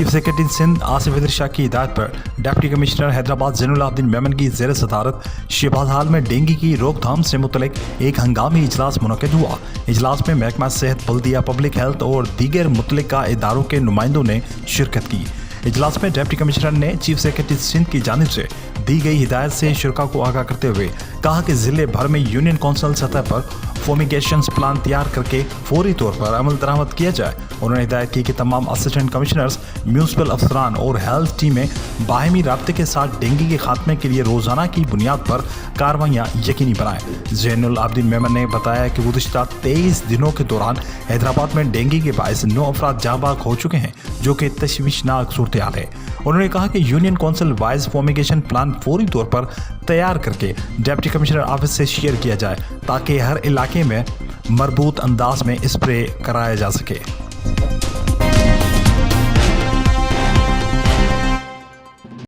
Chief secretary Sindh Asif Adeel Shah की हिदायत पर डिप्टी कमिश्नर हैदराबाद ज़ैनुल-आबदीन मेमन की ज़ेर सदारत शहबाज हाल में डेंगू की रोकथाम से मुतल्लिक एक हंगामी इजलास मुनक़िद हुआ। इजलास में महकमा सेहत, बल्दिया, पब्लिक हेल्थ और दीगर मुतल्लिका इदारों के नुमाइंदों ने शिरकत की। इजलास में डिप्टी कमिश्नर ने चीफ सेक्रेटरी सिंध की जानिब से दी गई हिदायत से शुरा को आगाह करते हुए कहा कि ज़िले भर में यूनियन कौंसिल सतह पर फोमिगेशन प्लान तैयार करके फौरी तौर पर अमल दरामद किया जाए। उन्होंने हिदायत की कि तमाम असिस्टेंट कमिश्नर्स, म्यूनसिपल अफसरान और हेल्थ टीमें बाहमी राब्ते के साथ डेंगू के खात्मे के लिए रोज़ाना की बुनियाद पर कार्रवाइयाँ यकीनी बनाएं। ज़ैनुल-आबदीन मेमन ने बताया कि गुज़िश्ता 23 दिनों के दौरान हैदराबाद में डेंगू के बायस 9 अफराद जाँबाग हो चुके हैं, जो कि तशवीशनाक सूरत हाल है। उन्होंने कहा कि यूनियन कौंसिल वाइज फोमिगेशन प्लान फौरी तौर पर तैयार करके डिप्टी कमिश्नर ऑफिस से शेयर किया जाए ताकि हर इलाके में मरबूत अंदाज में स्प्रे कराया जा सके।